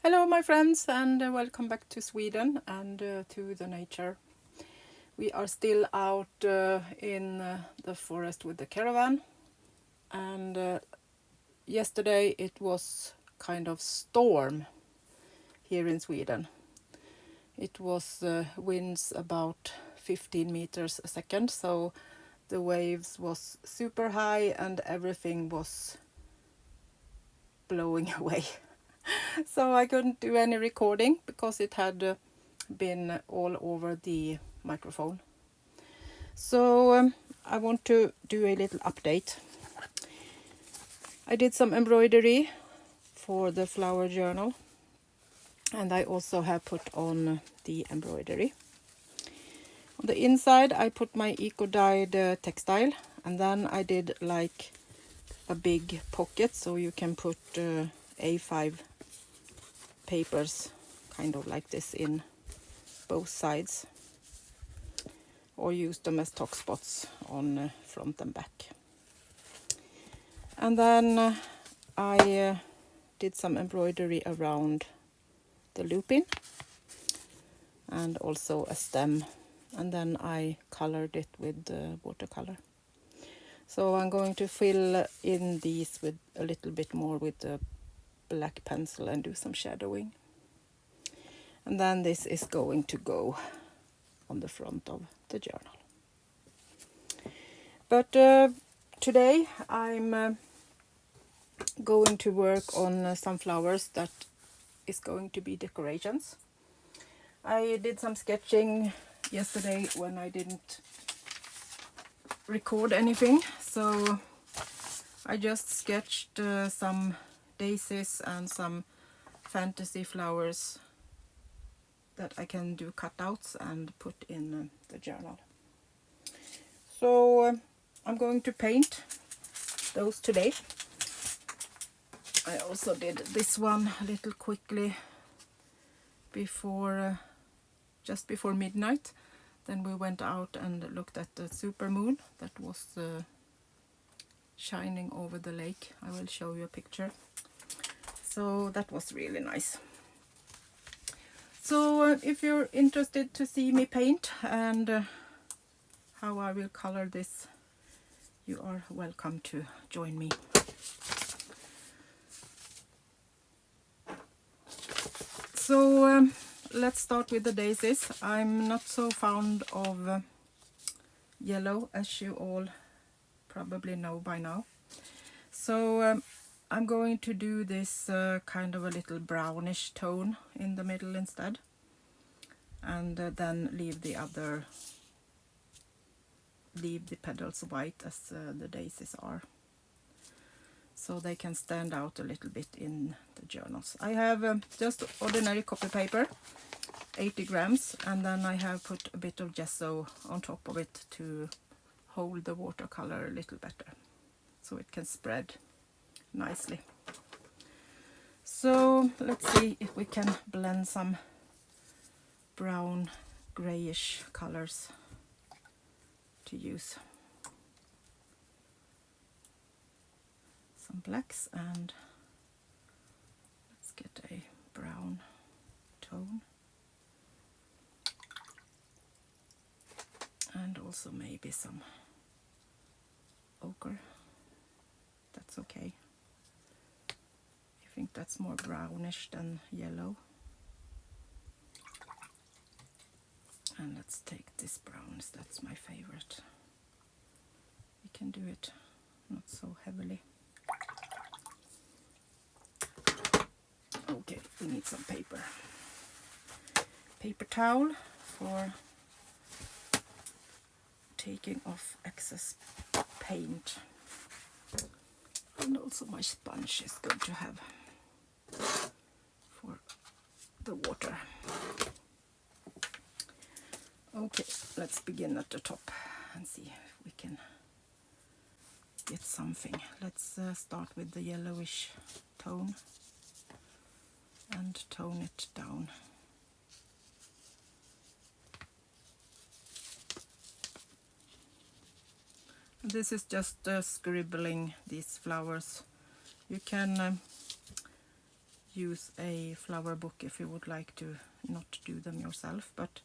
Hello my friends, and welcome back to Sweden and to the nature. We are still out in the forest with the caravan, and yesterday it was kind of storm here in Sweden. It was winds about 15 meters a second, so the waves was super high and everything was blowing away. So I couldn't do any recording because it had been all over the microphone. So I want to do a little update. I did some embroidery for the flower journal, and I also have put on the embroidery. On the inside I put my eco-dyed textile, and then I did like a big pocket so you can put A5 papers kind of like this in both sides, or use them as top spots on front and back. And then I did some embroidery around the looping and also a stem, and then I colored it with watercolor. So I'm going to fill in these with a little bit more with the black pencil and do some shadowing. And then this is going to go on the front of the journal. But today I'm going to work on some flowers that is going to be decorations. I did some sketching yesterday when I didn't record anything, so I just sketched some daisies and some fantasy flowers that I can do cutouts and put in the journal. So I'm going to paint those today. I also did this one a little quickly before just before midnight. Then we went out and looked at the supermoon that was shining over the lake. I will show you a picture. So that was really nice. So if you're interested to see me paint and how I will color this, you are welcome to join me. So let's start with the daisies. I'm not so fond of yellow, as you all probably know by now. So I'm going to do this kind of a little brownish tone in the middle instead, and then leave the petals white as the daisies are, so they can stand out a little bit in the journals. I have just ordinary copy paper, 80 grams, and then I have put a bit of gesso on top of it to hold the watercolor a little better, so it can spread nicely. So let's see if we can blend some brown grayish colors to use. Some blacks, and let's get a brown tone, and also maybe some ochre. That's okay. I think that's more brownish than yellow. And let's take this brown, that's my favorite. We can do it not so heavily. Okay, we need some paper. Paper towel for taking off excess paint. And also my sponge is good to have for the water. Okay, let's begin at the top and see if we can get something. Let's start with the yellowish tone and tone it down. This is just scribbling these flowers. You can use a flower book if you would like to not do them yourself, but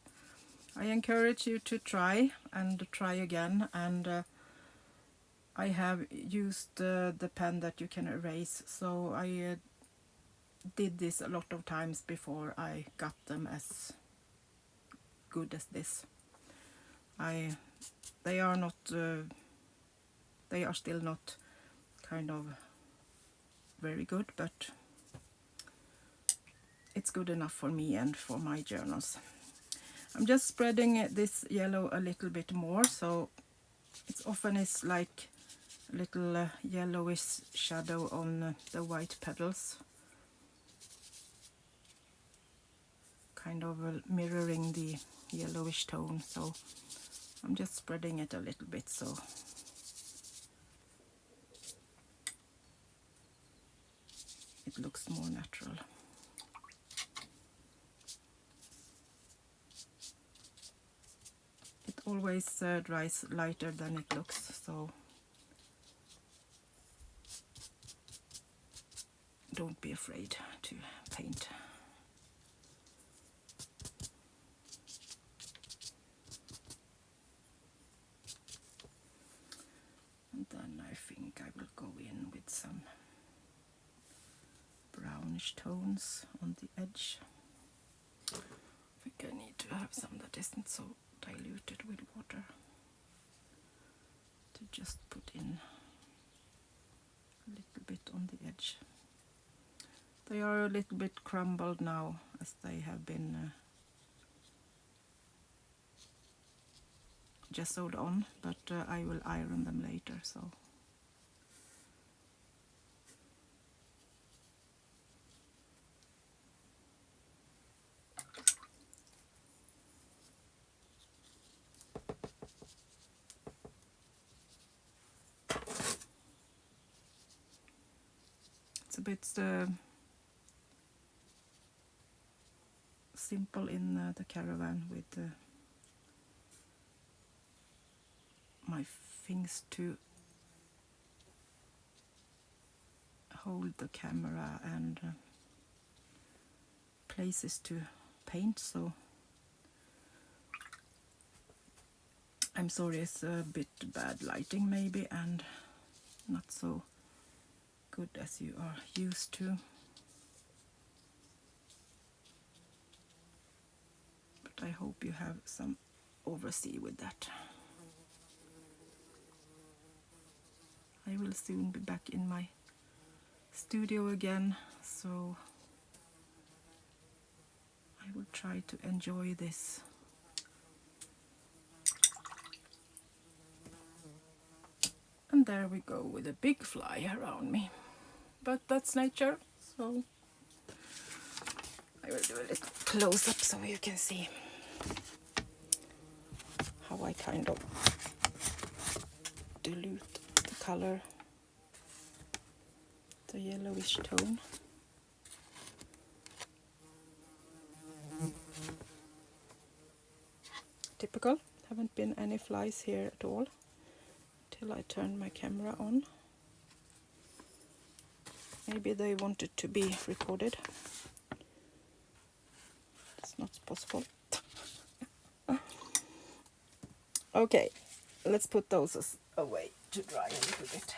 I encourage you to try and try again. And I have used the pen that you can erase, so I did this a lot of times before I got them as good as this. They are not, they are still not kind of very good, but it's good enough for me and for my journals. I'm just spreading this yellow a little bit more, so it often is like a little yellowish shadow on the white petals, kind of mirroring the yellowish tone. So I'm just spreading it a little bit so it looks more natural. It always dries lighter than it looks, so don't be afraid to paint. And then I think I will go in with some brownish tones on the edge. I think I need to have some that isn't so diluted with water, to just put in a little bit on the edge. They are a little bit crumbled now as they have been gessoed on, but I will iron them later. So it's a bit simple in the caravan with my things to hold the camera and places to paint, so I'm sorry it's a bit bad lighting maybe and not so good as you are used to. But I hope you have some oversee with that. I will soon be back in my studio again, so I will try to enjoy this. And there we go with a big fly around me. But that's nature, so I will do a little close up so you can see how I kind of dilute the color, the yellowish tone. Typical, haven't been any flies here at all till I turned my camera on. Maybe they wanted to be recorded. It's not possible. Okay, let's put those away to dry a little bit.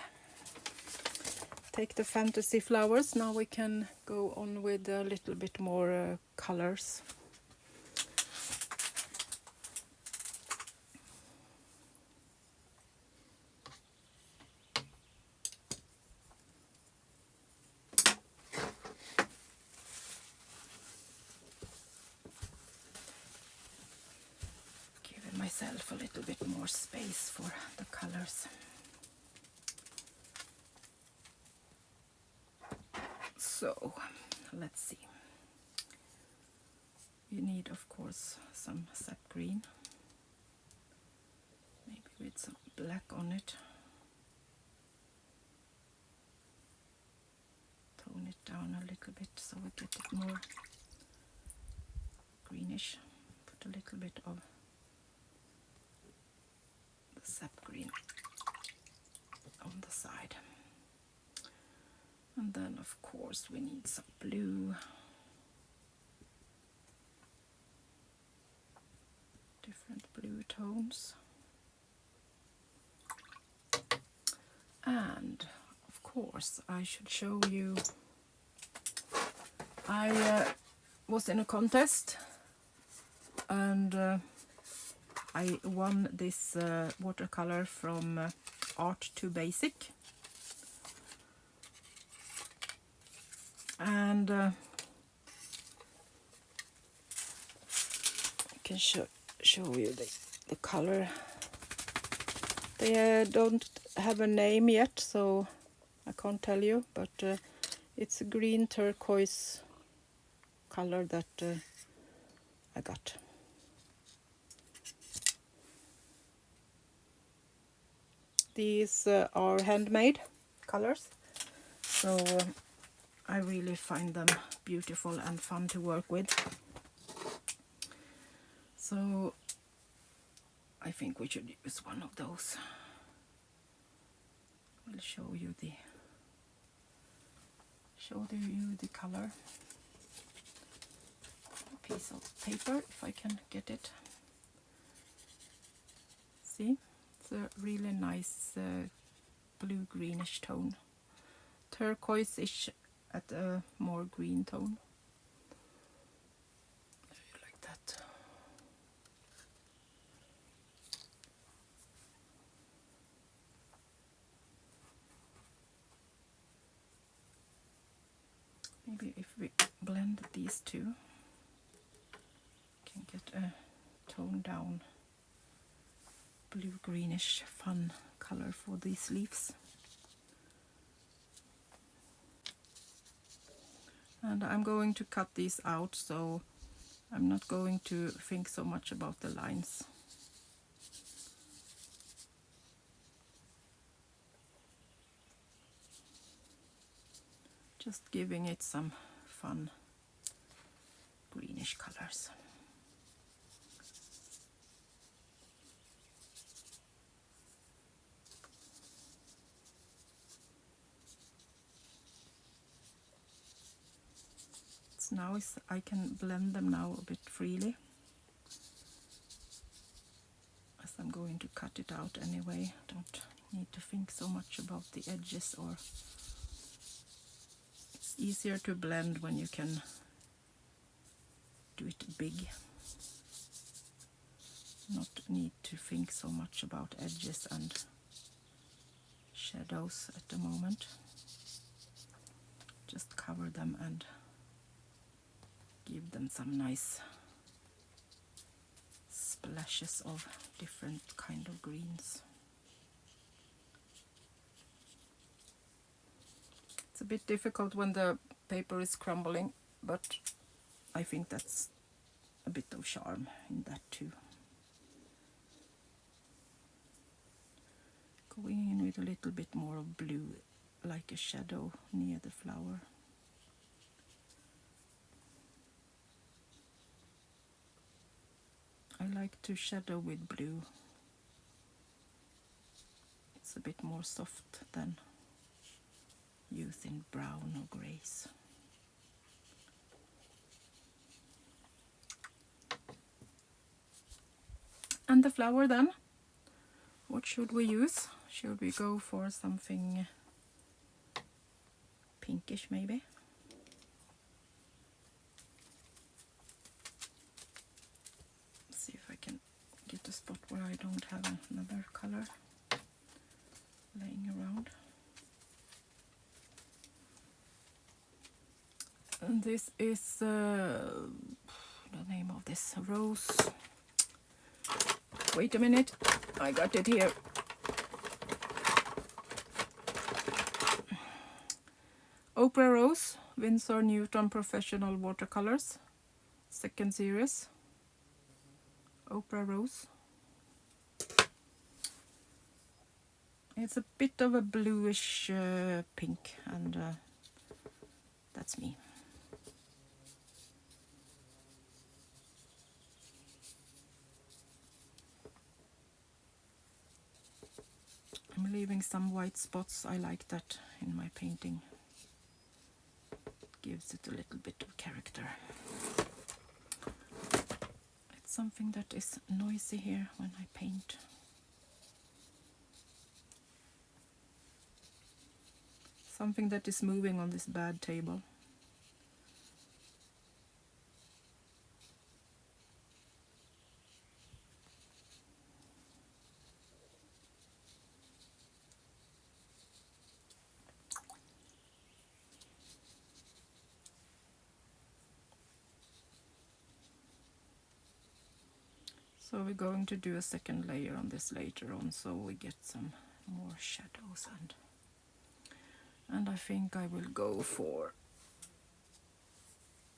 Take the fantasy flowers. Now we can go on with a little bit more colors. Giving myself a little bit more space for the colors. So, let's see. You need, of course, some sap green, maybe with some black on it. Tone it down a little bit so we get it more greenish. Put a little bit of the sap green on the side. And then, of of course we need some blue. Different blue tones. And of course I should show you, I was in a contest and I won this watercolor from Art to Basic, and I can show you the color. They don't have a name yet, so I can't tell you, but it's a green turquoise color that I got. These are handmade colors, so I really find them beautiful and fun to work with. So I think we should use one of those. I'll show you the color. A piece of paper, if I can get it. See? It's a really nice blue-greenish tone. Turquoise-ish at a more green tone. Like that. Maybe if we blend these two, we can get a toned down blue-greenish fun color for these leaves. And I'm going to cut these out, so I'm not going to think so much about the lines. Just giving it some fun greenish colors. Now I can blend them now a bit freely, as I'm going to cut it out anyway. Don't need to think so much about the edges, or it's easier to blend when you can do it big. Not need to think so much about edges and shadows at the moment. Just cover them and give them some nice splashes of different kind of greens. It's a bit difficult when the paper is crumbling, but I think that's a bit of charm in that too. Going in with a little bit more of blue, like a shadow near the flower. I like to shadow with blue. It's a bit more soft than using brown or grays. And the flower then? What should we use? Should we go for something pinkish maybe? See if I can get a spot where I don't have another color laying around. And this is the name of this rose. Wait a minute, I got it here. Opera Rose, Winsor Newton Professional Watercolors, second series. Opera Rose. It's a bit of a bluish pink, and that's me. I'm leaving some white spots. I like that in my painting. gives it a little bit of character. It's something that is noisy here when I paint. Something that is moving on this bad table. So we're going to do a second layer on this later on, so we get some more shadows, and I think I will go for,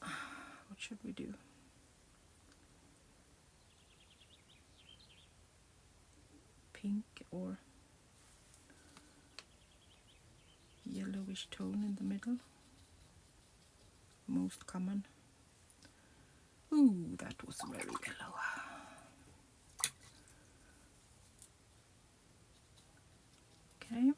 what should we do? Pink or yellowish tone in the middle. Most common. Ooh, that was very yellow. Okay.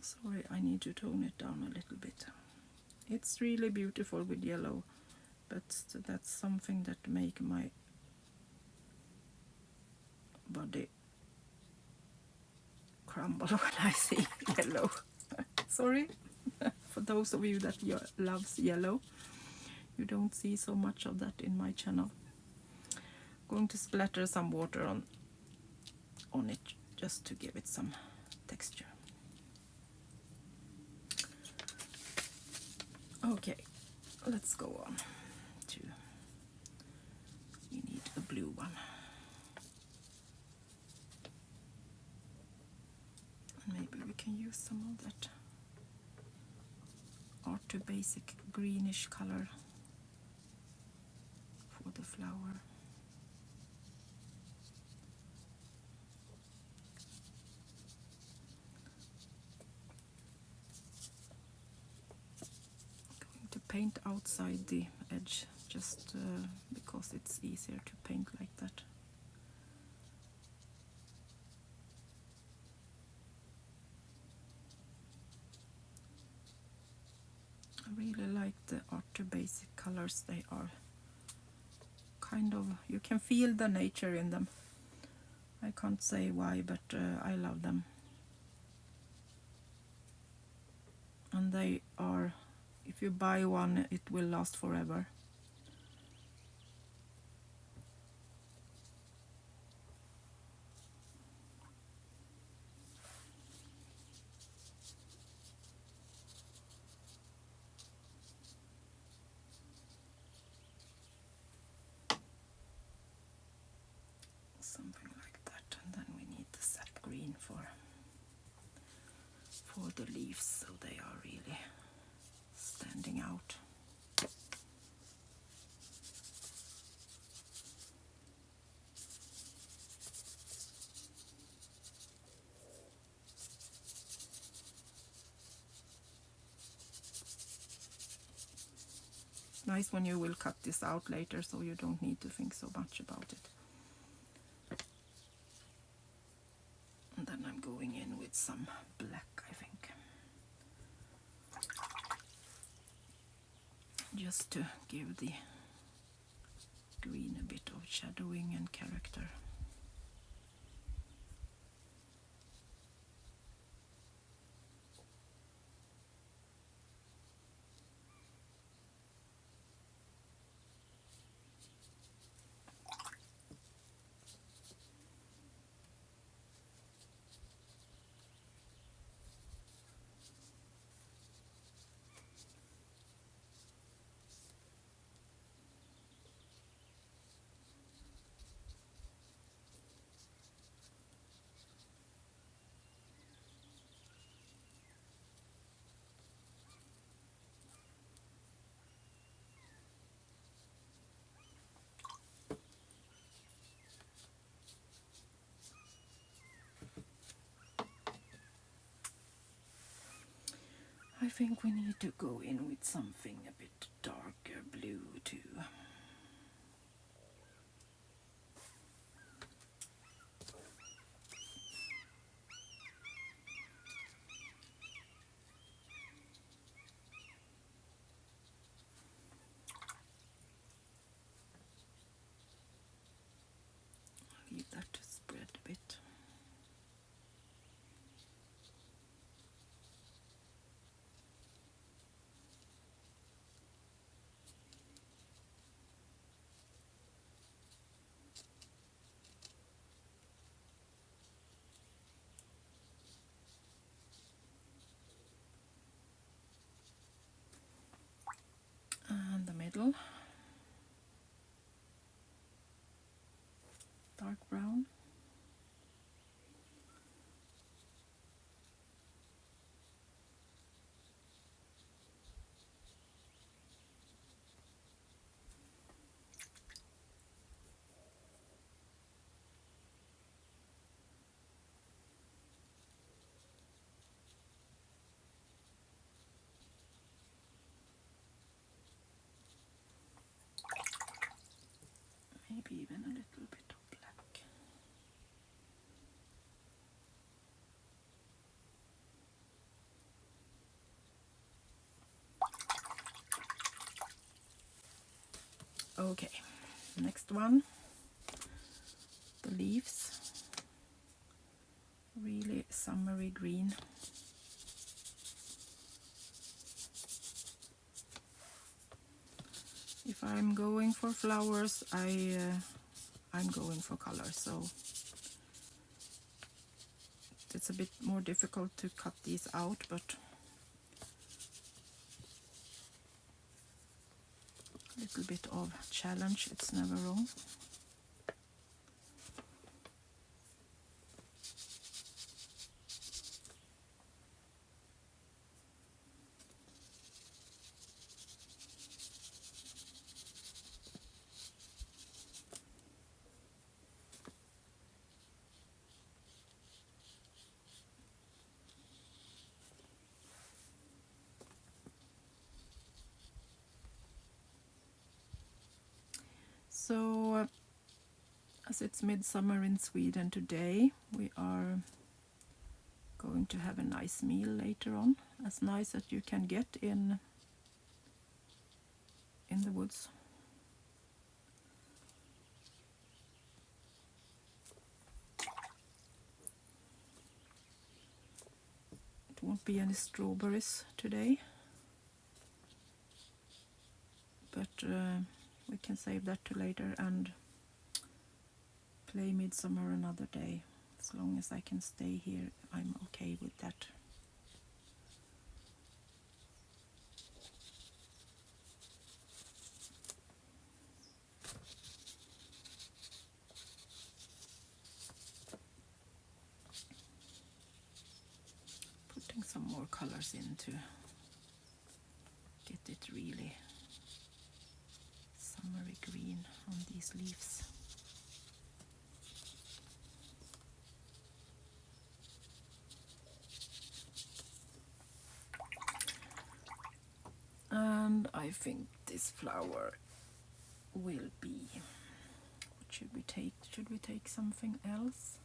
Sorry, I need to tone it down a little bit. It's really beautiful with yellow, but that's something that make my body crumble when I see yellow. Sorry, for those of you that loves yellow. You don't see so much of that in my channel. I'm going to splatter some water on it just to give it some texture. Okay, let's go on to, we need a blue one. Maybe we can use some of that Art to Basic greenish color for the flower. Going to paint outside the edge just because it's easier to paint like that. I really like the Art to Basic colors. They are kind of, you can feel the nature in them. I can't say why, but I love them. And they are, if you buy one, it will last forever. Something like that, and then we need the sap green for the leaves, so they are really standing out. Nice when you will cut this out later, so you don't need to think so much about it. And then I'm going in with some black, I think, just to give the green a bit of shadowing and character. I think we need to go in with something a bit darker blue too. middle, dark brown. Maybe even a little bit of black. Okay, next one, the leaves, really summery green. If I'm going for flowers, I'm going for color, so it's a bit more difficult to cut these out, but a little bit of challenge, it's never wrong. So, as it's midsummer in Sweden today, we are going to have a nice meal later on, as nice as you can get in the woods. It won't be any strawberries today, but we can save that to later and play midsummer another day. As long as I can stay here, I'm okay with that. Putting some more colors in to get it really summery green on these leaves. And I think this flower will be, what should we take? Should we take something else?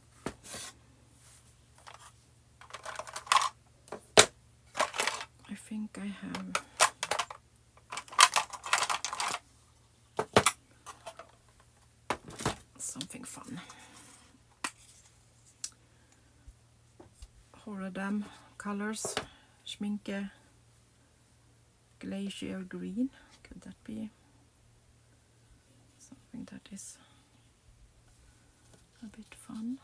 I think I have something fun. Horadam colors, Schminke Glacier Green. Could that be something that is a bit fun?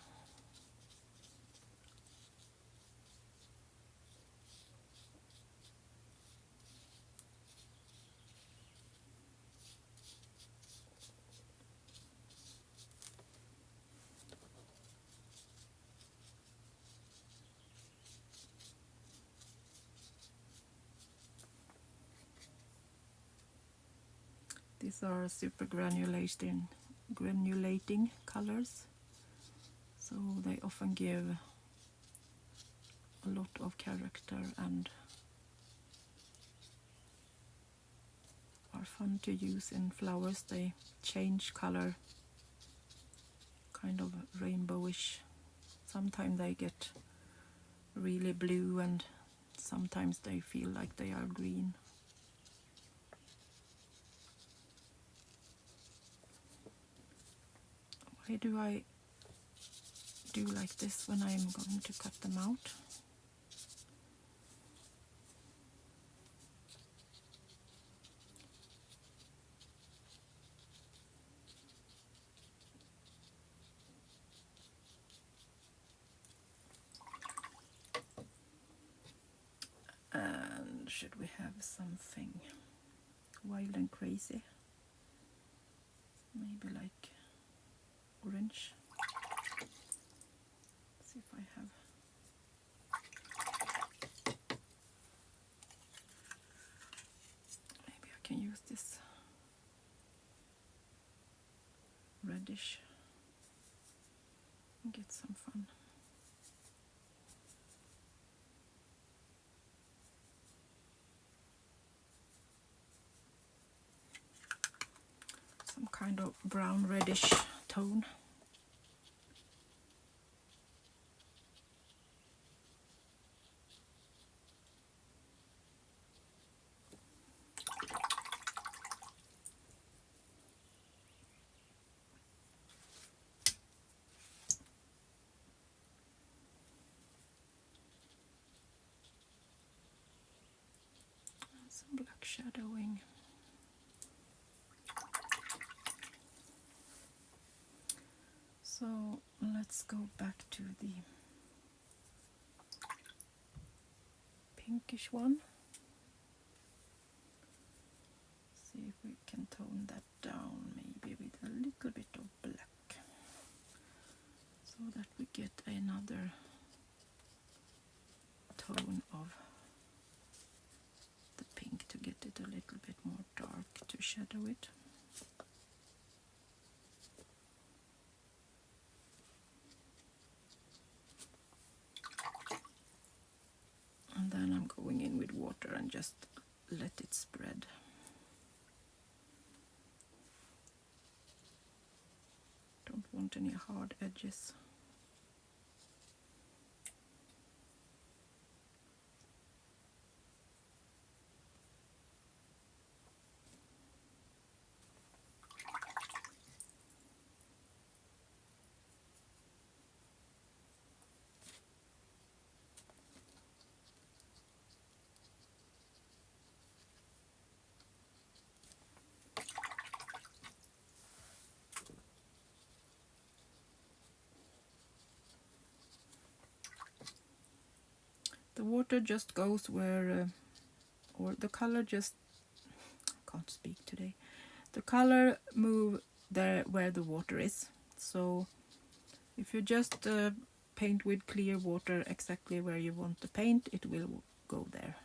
These are super granulating colors, so they often give a lot of character and are fun to use in flowers. They change color, kind of rainbowish. Sometimes they get really blue and sometimes they feel like they are green. Why do I do like this when I'm going to cut them out? And should we have something wild and crazy. Maybe like orange. See if I have. Maybe I can use this reddish and get some fun. Some kind of brown reddish tone. Some black shadowing. So let's go back to the pinkish one. See if we can tone that down, maybe with a little bit of black, so that we get another tone of the pink to get it a little bit more dark to shadow it. And then I'm going in with water and just let it spread. Don't want any hard edges. The water just goes where, or the color just, can't speak today. The color move there where the water is. So if you just paint with clear water exactly where you want to paint, it will go there.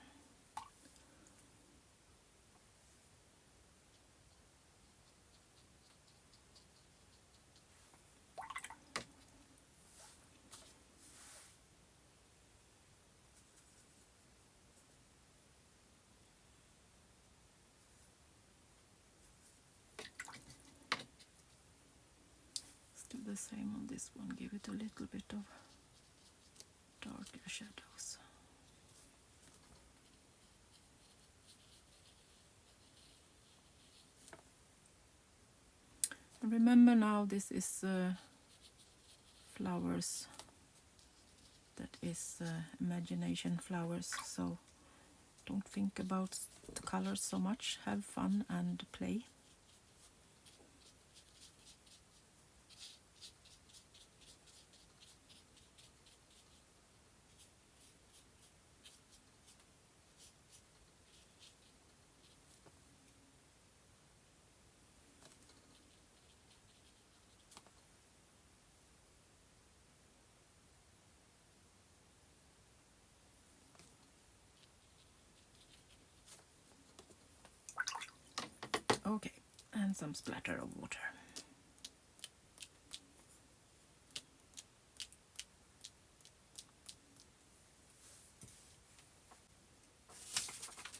Do the same on this one, give it a little bit of darker shadows. And remember now, this is flowers, that is imagination flowers, so don't think about the colors so much, have fun and play. Okay, and some splatter of water.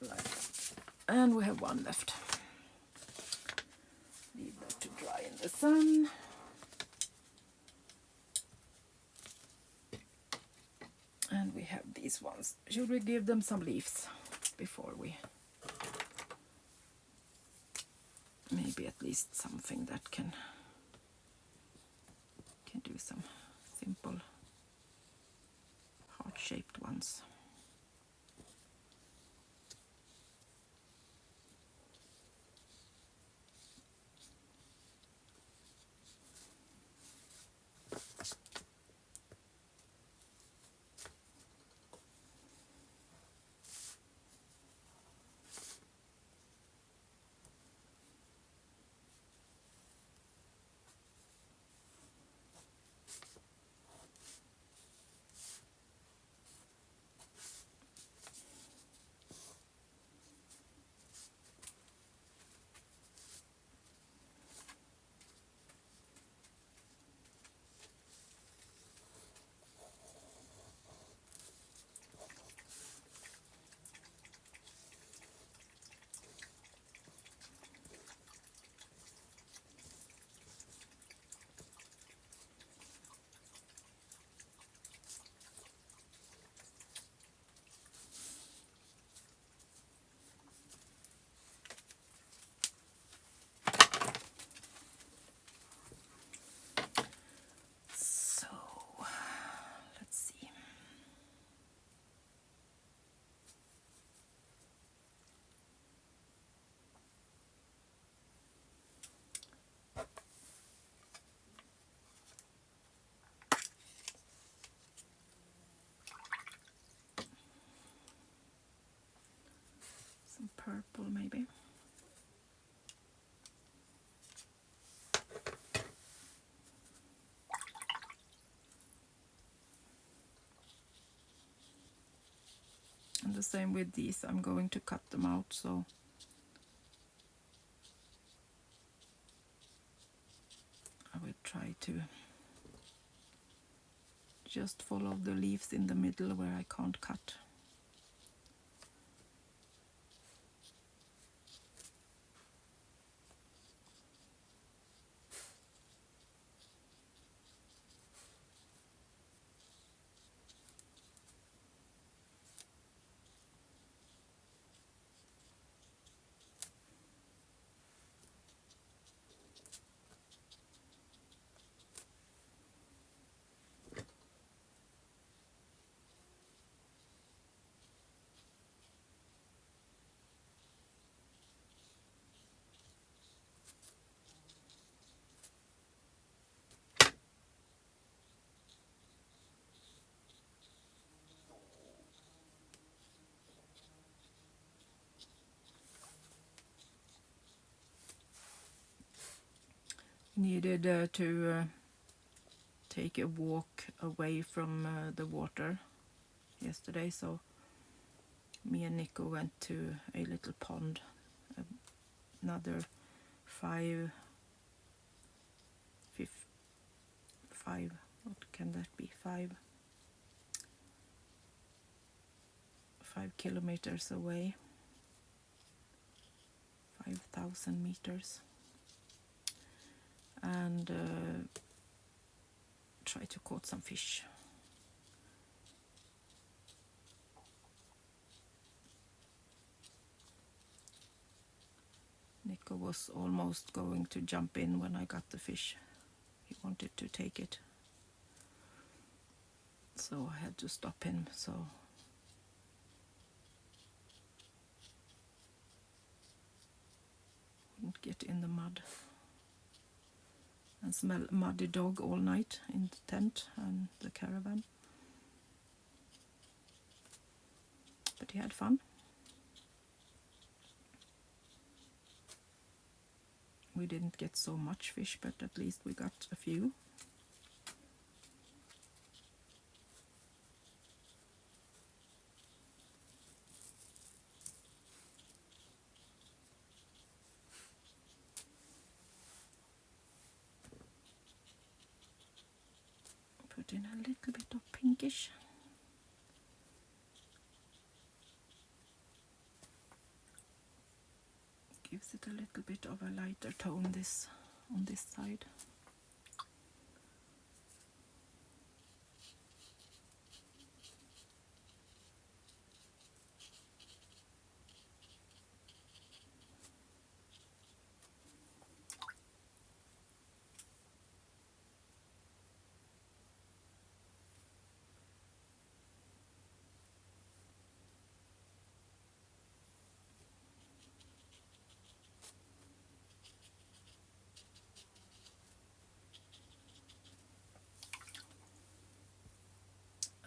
Like that. And we have one left. Leave that to dry in the sun. And we have these ones. Should we give them some leaves before we... Maybe at least something that can do some simple heart-shaped ones. same with these. I'm going to cut them out, so I will try to just follow the leaves in the middle where I can't cut. Needed to take a walk away from the water yesterday, so me and Nico went to a little pond, another five, what can that be, 5 kilometers away, 5,000 meters, and try to catch some fish. Nico was almost going to jump in when I got the fish. He wanted to take it, so I had to stop him, so wouldn't get in the mud and smell muddy dog all night in the tent and the caravan. But he had fun. We didn't get so much fish, but at least we got a few. Put in a little bit of pinkish. Gives it a little bit of a lighter tone on this side.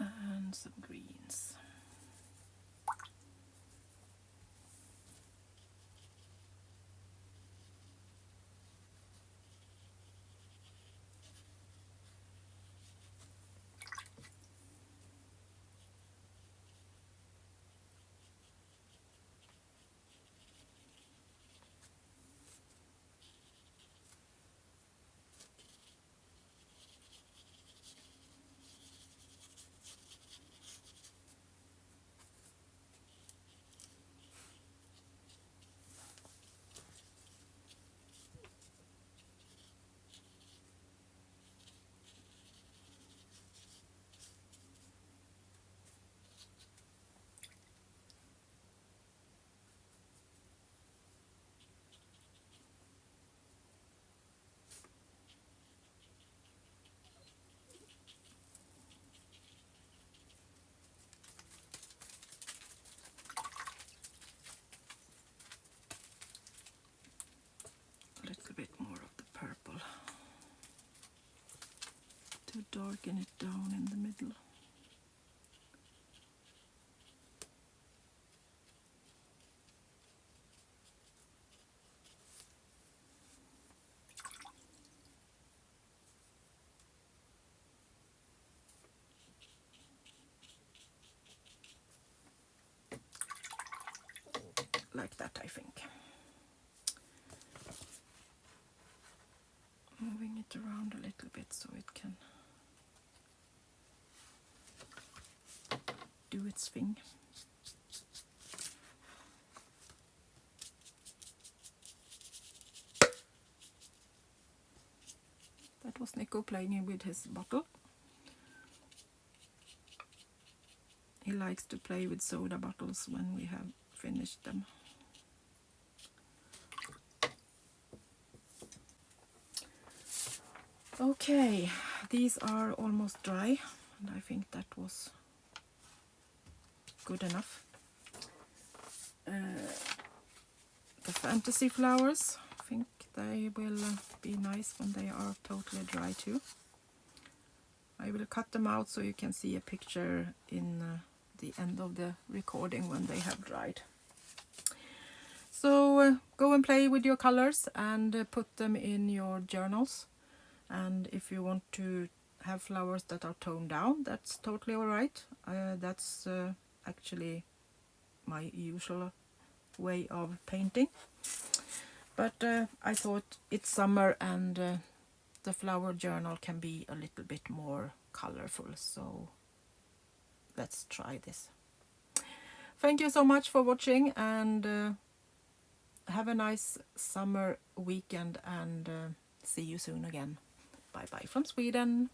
And some greens. A little bit more of the purple to darken it down in the middle. like that, I think. Moving it around a little bit so it can do its thing. That was Nico playing with his bottle. He likes to play with soda bottles when we have finished them. Okay, these are almost dry, and I think that was good enough. The fantasy flowers, I think they will be nice when they are totally dry too. I will cut them out so you can see a picture in the end of the recording when they have dried. So go and play with your colors and put them in your journals. And if you want to have flowers that are toned down, that's totally alright. That's actually my usual way of painting. But I thought it's summer and the flower journal can be a little bit more colorful, so let's try this. Thank you so much for watching, and have a nice summer weekend, and see you soon again. Bye bye from Sweden.